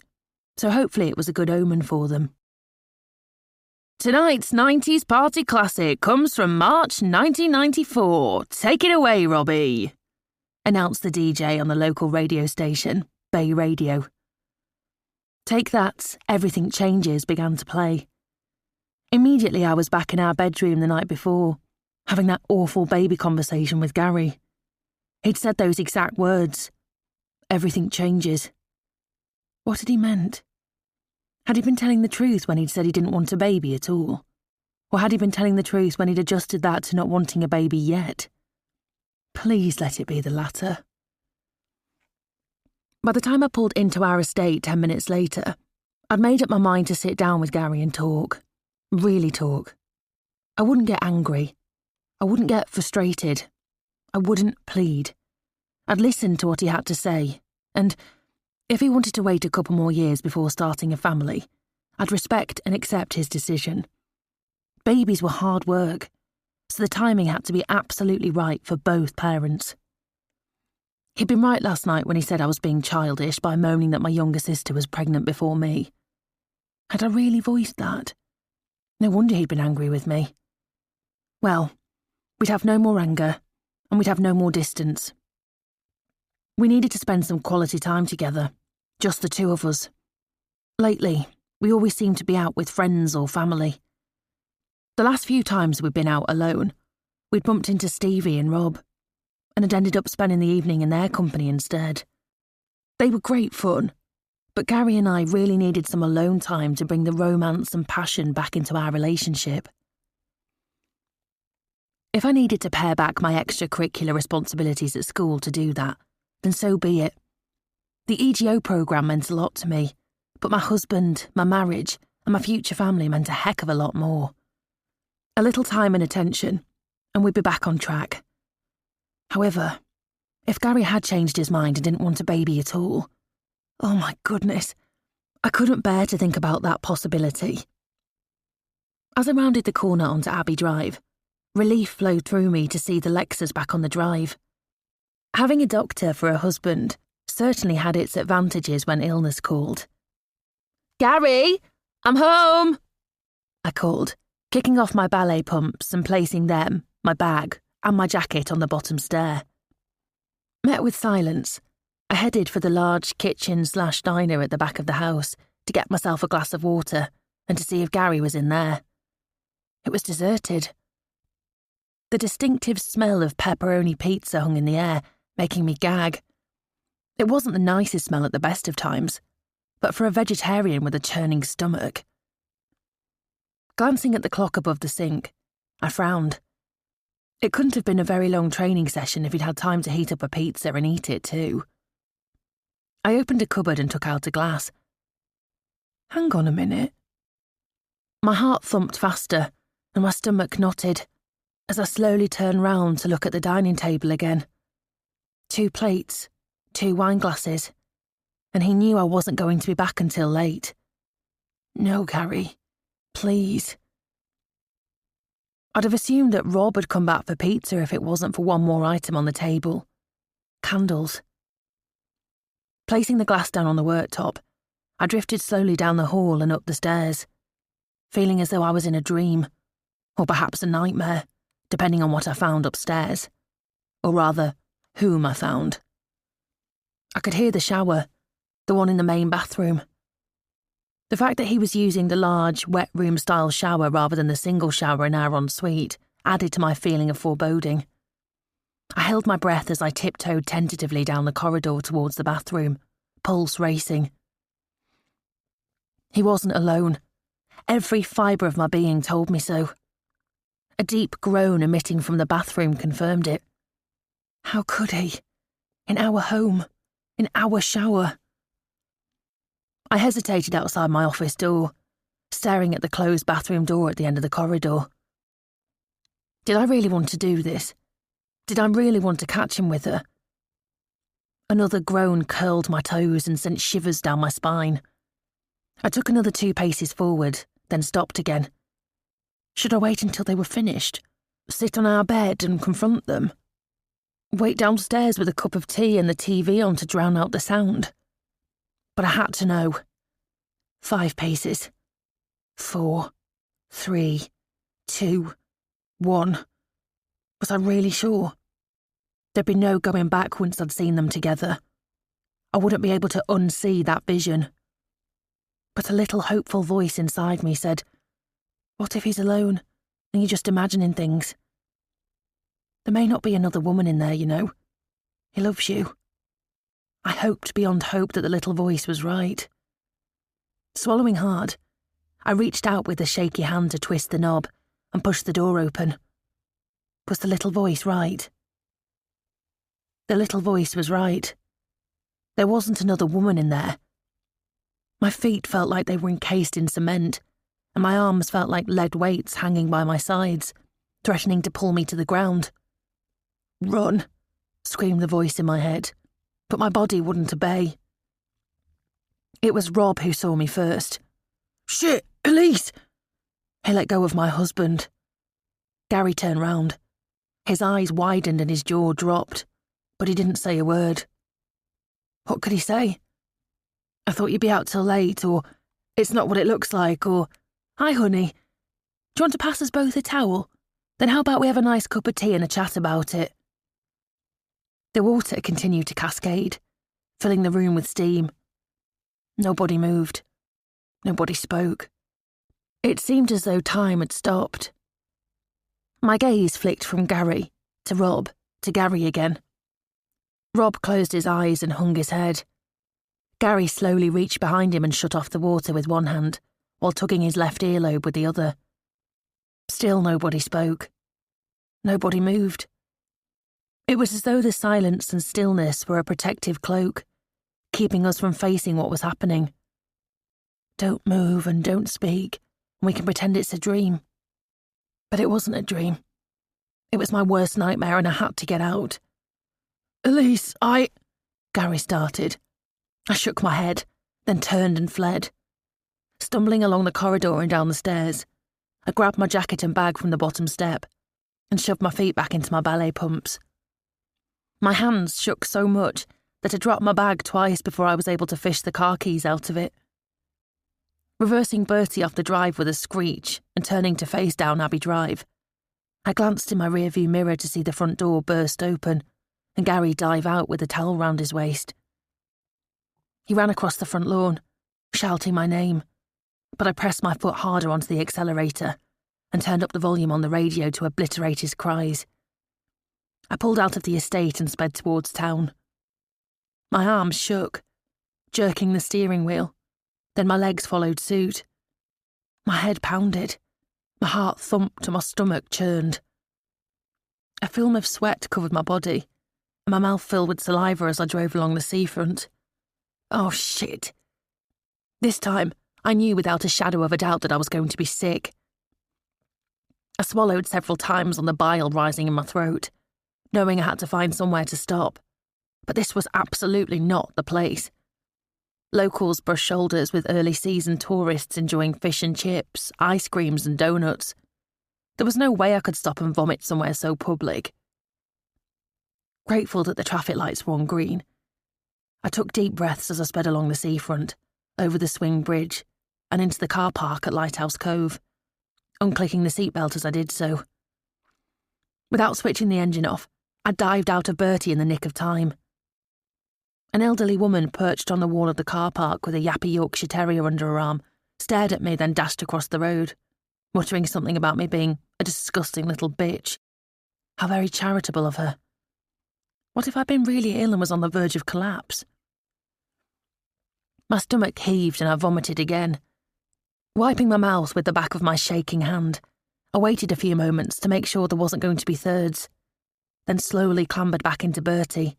so hopefully it was a good omen for them. Tonight's 90s party classic comes from March 1994. Take it away, Robbie, announced the DJ on the local radio station, Bay Radio. Take That, Everything Changes began to play. Immediately I was back in our bedroom the night before, having that awful baby conversation with Gary. He'd said those exact words. Everything changes. What had he meant? Had he been telling the truth when he'd said he didn't want a baby at all? Or had he been telling the truth when he'd adjusted that to not wanting a baby yet? Please let it be the latter. By the time I pulled into our estate 10 minutes later, I'd made up my mind to sit down with Gary and talk. Really talk. I wouldn't get angry. I wouldn't get frustrated. I wouldn't plead. I'd listen to what he had to say, and if he wanted to wait a couple more years before starting a family, I'd respect and accept his decision. Babies were hard work, so the timing had to be absolutely right for both parents. He'd been right last night when he said I was being childish by moaning that my younger sister was pregnant before me. Had I really voiced that? No wonder he'd been angry with me. Well, we'd have no more anger, and we'd have no more distance. We needed to spend some quality time together, just the two of us. Lately, we always seemed to be out with friends or family. The last few times we'd been out alone, we'd bumped into Stevie and Rob, and had ended up spending the evening in their company instead. They were great fun, but Gary and I really needed some alone time to bring the romance and passion back into our relationship. If I needed to pare back my extracurricular responsibilities at school to do that, then so be it. The EGO programme meant a lot to me, but my husband, my marriage, and my future family meant a heck of a lot more. A little time and attention, and we'd be back on track. However, if Gary had changed his mind and didn't want a baby at all, oh my goodness, I couldn't bear to think about that possibility. As I rounded the corner onto Abbey Drive, relief flowed through me to see the Lexus back on the drive. Having a doctor for a husband certainly had its advantages when illness called. Gary, I'm home, I called, kicking off my ballet pumps and placing them, my bag, and my jacket on the bottom stair. Met with silence, I headed for the large kitchen/diner at the back of the house to get myself a glass of water and to see if Gary was in there. It was deserted. The distinctive smell of pepperoni pizza hung in the air, making me gag. It wasn't the nicest smell at the best of times, but for a vegetarian with a churning stomach. Glancing at the clock above the sink, I frowned. It couldn't have been a very long training session if he'd had time to heat up a pizza and eat it too. I opened a cupboard and took out a glass. Hang on a minute. My heart thumped faster and my stomach knotted as I slowly turned round to look at the dining table again. 2 plates, 2 wine glasses, and he knew I wasn't going to be back until late. No, Gary, please. I'd have assumed that Rob had come back for pizza if it wasn't for one more item on the table. Candles. Placing the glass down on the worktop, I drifted slowly down the hall and up the stairs, feeling as though I was in a dream, or perhaps a nightmare, depending on what I found upstairs. Or rather, whom I found. I could hear the shower, the one in the main bathroom. The fact that he was using the large, wet room-style shower rather than the single shower in our ensuite added to my feeling of foreboding. I held my breath as I tiptoed tentatively down the corridor towards the bathroom, pulse racing. He wasn't alone. Every fibre of my being told me so. A deep groan emitting from the bathroom confirmed it. How could he? In our home, in our shower. I hesitated outside my office door, staring at the closed bathroom door at the end of the corridor. Did I really want to do this? Did I really want to catch him with her? Another groan curled my toes and sent shivers down my spine. I took another 2 paces forward, then stopped again. Should I wait until they were finished? Sit on our bed and confront them? Wait downstairs with a cup of tea and the TV on to drown out the sound? But I had to know. 5 paces. 4, 3, 2, 1. Was I really sure? There'd be no going back once I'd seen them together. I wouldn't be able to unsee that vision. But a little hopeful voice inside me said, what if he's alone and you're just imagining things? There may not be another woman in there, you know. He loves you. I hoped beyond hope that the little voice was right. Swallowing hard, I reached out with a shaky hand to twist the knob and push the door open. Was the little voice right? The little voice was right. There wasn't another woman in there. My feet felt like they were encased in cement, and my arms felt like lead weights hanging by my sides, threatening to pull me to the ground. "Run," screamed the voice in my head, but my body wouldn't obey. It was Rob who saw me first. "Shit, Elise!" He let go of my husband. Gary turned round. His eyes widened and his jaw dropped, but he didn't say a word. What could he say? "I thought you'd be out till late," or "It's not what it looks like," or "Hi, honey. Do you want to pass us both a towel? Then how about we have a nice cup of tea and a chat about it?" The water continued to cascade, filling the room with steam. Nobody moved. Nobody spoke. It seemed as though time had stopped. My gaze flicked from Gary to Rob to Gary again. Rob closed his eyes and hung his head. Gary slowly reached behind him and shut off the water with one hand, while tugging his left earlobe with the other. Still nobody spoke. Nobody moved. It was as though the silence and stillness were a protective cloak, keeping us from facing what was happening. Don't move and don't speak, and we can pretend it's a dream. But it wasn't a dream. It was my worst nightmare, and I had to get out. "Elise, Gary started. I shook my head, then turned and fled. Stumbling along the corridor and down the stairs, I grabbed my jacket and bag from the bottom step and shoved my feet back into my ballet pumps. My hands shook so much that I dropped my bag twice before I was able to fish the car keys out of it. Reversing Bertie off the drive with a screech and turning to face down Abbey Drive, I glanced in my rearview mirror to see the front door burst open and Gary dive out with a towel round his waist. He ran across the front lawn, shouting my name, but I pressed my foot harder onto the accelerator and turned up the volume on the radio to obliterate his cries. I pulled out of the estate and sped towards town. My arms shook, jerking the steering wheel, then my legs followed suit. My head pounded, my heart thumped and my stomach churned. A film of sweat covered my body, and my mouth filled with saliva as I drove along the seafront. Oh shit. This time, I knew without a shadow of a doubt that I was going to be sick. I swallowed several times on the bile rising in my throat, knowing I had to find somewhere to stop. But this was absolutely not the place. Locals brushed shoulders with early season tourists enjoying fish and chips, ice creams and donuts. There was no way I could stop and vomit somewhere so public. Grateful that the traffic lights were on green, I took deep breaths as I sped along the seafront, over the swing bridge, and into the car park at Lighthouse Cove, unclicking the seatbelt as I did so. Without switching the engine off, I dived out of Bertie in the nick of time. An elderly woman perched on the wall of the car park with a yappy Yorkshire Terrier under her arm, stared at me then dashed across the road, muttering something about me being a disgusting little bitch. How very charitable of her. What if I'd been really ill and was on the verge of collapse? My stomach heaved and I vomited again. Wiping my mouth with the back of my shaking hand, I waited a few moments to make sure there wasn't going to be thirds, then slowly clambered back into Bertie,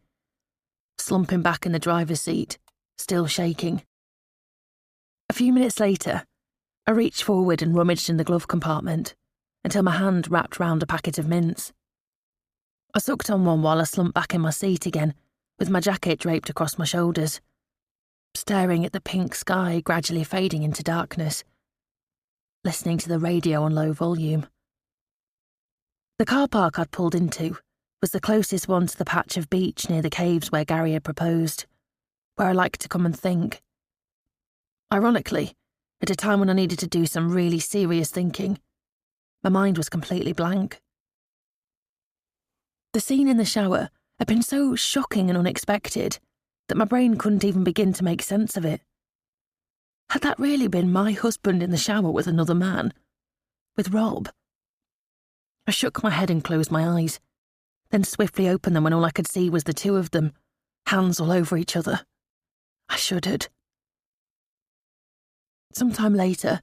slumping back in the driver's seat, still shaking. A few minutes later, I reached forward and rummaged in the glove compartment until my hand wrapped round a packet of mints. I sucked on one while I slumped back in my seat again, with my jacket draped across my shoulders, staring at the pink sky gradually fading into darkness, listening to the radio on low volume. The car park I'd pulled into was the closest one to the patch of beach near the caves where Gary had proposed, where I liked to come and think. Ironically, at a time when I needed to do some really serious thinking, my mind was completely blank. The scene in the shower had been so shocking and unexpected that my brain couldn't even begin to make sense of it. Had that really been my husband in the shower with another man? With Rob? I shook my head and closed my eyes, then swiftly opened them when all I could see was the two of them, hands all over each other. I shuddered. Sometime later,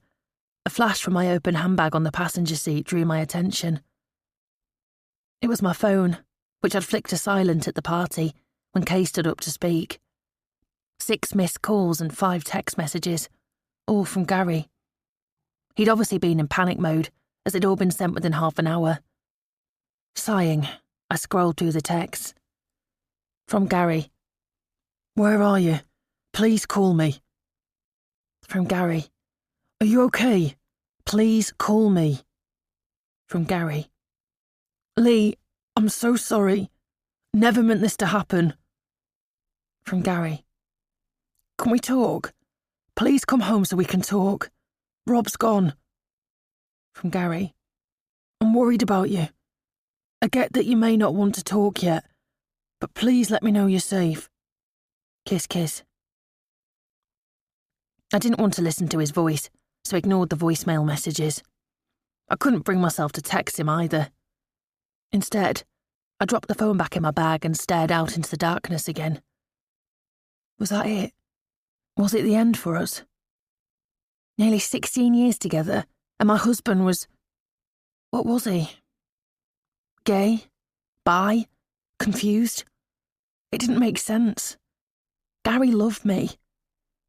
a flash from my open handbag on the passenger seat drew my attention. It was my phone, which had flicked to silent at the party when Kay stood up to speak. 6 missed calls and 5 text messages, all from Gary. He'd obviously been in panic mode, as they'd all been sent within half an hour. Sighing, I scrolled through the texts. From Gary. Where are you? Please call me. From Gary. Are you okay? Please call me. From Gary. Lee, I'm so sorry. Never meant this to happen. From Gary. Can we talk? Please come home so we can talk. Rob's gone. From Gary. I'm worried about you. I get that you may not want to talk yet, but please let me know you're safe. Kiss, kiss. I didn't want to listen to his voice, so ignored the voicemail messages. I couldn't bring myself to text him either. Instead, I dropped the phone back in my bag and stared out into the darkness again. Was that it? Was it the end for us? Nearly 16 years together, and my husband was... What was he? Gay? Bi? Confused? It didn't make sense. Gary loved me.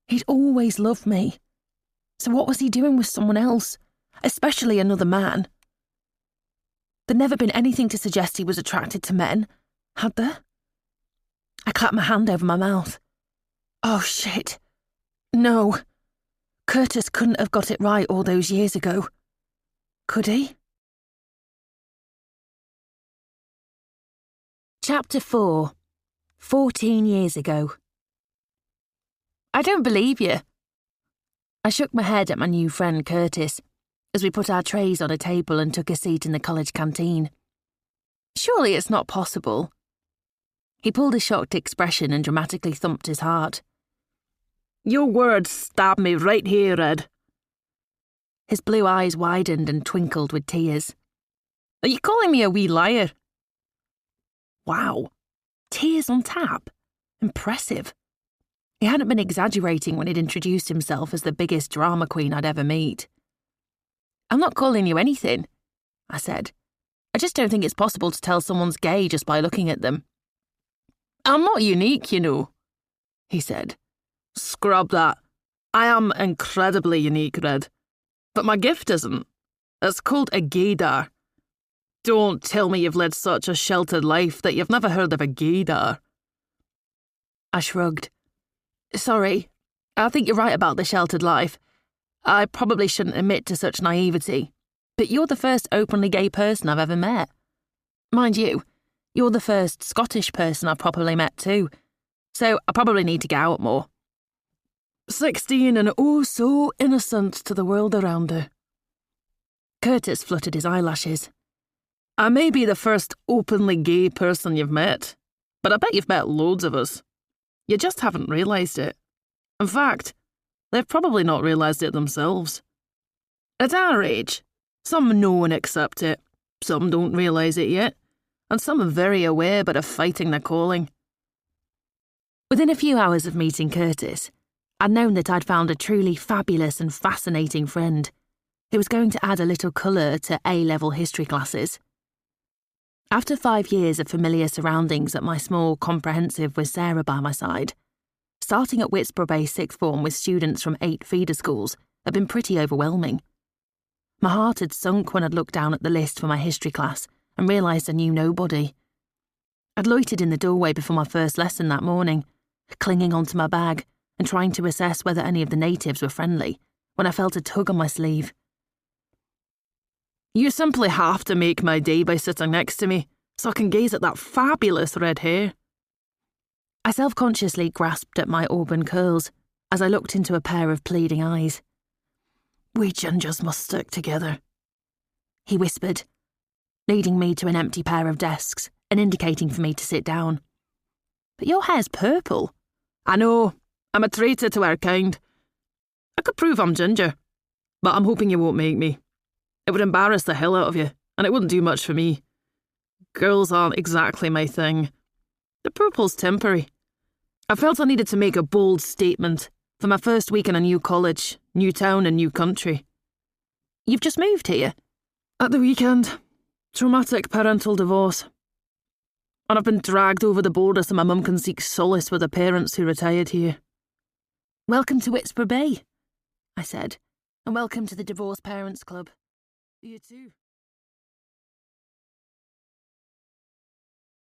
He'd always loved me. So what was he doing with someone else, especially another man? There'd never been anything to suggest he was attracted to men, had there? I clapped my hand over my mouth. Oh, shit. No. Curtis couldn't have got it right all those years ago. Could he? Chapter 4. 14 years ago. I don't believe you. I shook my head at my new friend Curtis as we put our trays on a table and took a seat in the college canteen. Surely it's not possible. He pulled a shocked expression and dramatically thumped his heart. Your words stab me right here, Ed. His blue eyes widened and twinkled with tears. Are you calling me a wee liar? Wow. Tears on tap. Impressive. He hadn't been exaggerating when he'd introduced himself as the biggest drama queen I'd ever meet. I'm not calling you anything, I said. I just don't think it's possible to tell someone's gay just by looking at them. I'm not unique, you know, he said. Scrub that. I am incredibly unique, Red. But my gift isn't. It's called a gaydar. Don't tell me you've led such a sheltered life that you've never heard of a gaydar. I shrugged. Sorry, I think you're right about the sheltered life. I probably shouldn't admit to such naivety, but you're the first openly gay person I've ever met. Mind you, you're the first Scottish person I've properly met too, so I probably need to get out more. 16 and oh so innocent to the world around her. Curtis fluttered his eyelashes. I may be the first openly gay person you've met, but I bet you've met loads of us. You just haven't realised it. In fact, they've probably not realised it themselves. At our age, some know and accept it, some don't realise it yet, and some are very aware but are fighting their calling. Within a few hours of meeting Curtis, I'd known that I'd found a truly fabulous and fascinating friend who was going to add a little colour to A-level history classes. After 5 years of familiar surroundings at my small comprehensive with Sarah by my side, starting at Whitsborough-based sixth form with students from 8 feeder schools had been pretty overwhelming. My heart had sunk when I'd looked down at the list for my history class and realised I knew nobody. I'd loitered in the doorway before my first lesson that morning, clinging onto my bag and trying to assess whether any of the natives were friendly, when I felt a tug on my sleeve. You simply have to make my day by sitting next to me, so I can gaze at that fabulous red hair. I self-consciously grasped at my auburn curls as I looked into a pair of pleading eyes. We gingers must stick together, he whispered, leading me to an empty pair of desks and indicating for me to sit down. But your hair's purple. I know, I'm a traitor to our kind. I could prove I'm ginger, but I'm hoping you won't make me. It would embarrass the hell out of you, and it wouldn't do much for me. Girls aren't exactly my thing. The purple's temporary. I felt I needed to make a bold statement, For my first week in a new college, new town and new country. You've just moved here? At the weekend. Traumatic parental divorce. And I've been dragged over the border so my mum can seek solace with her parents who retired here. Welcome to Whitsborough Bay, I said, and welcome to the Divorced Parents Club. You too.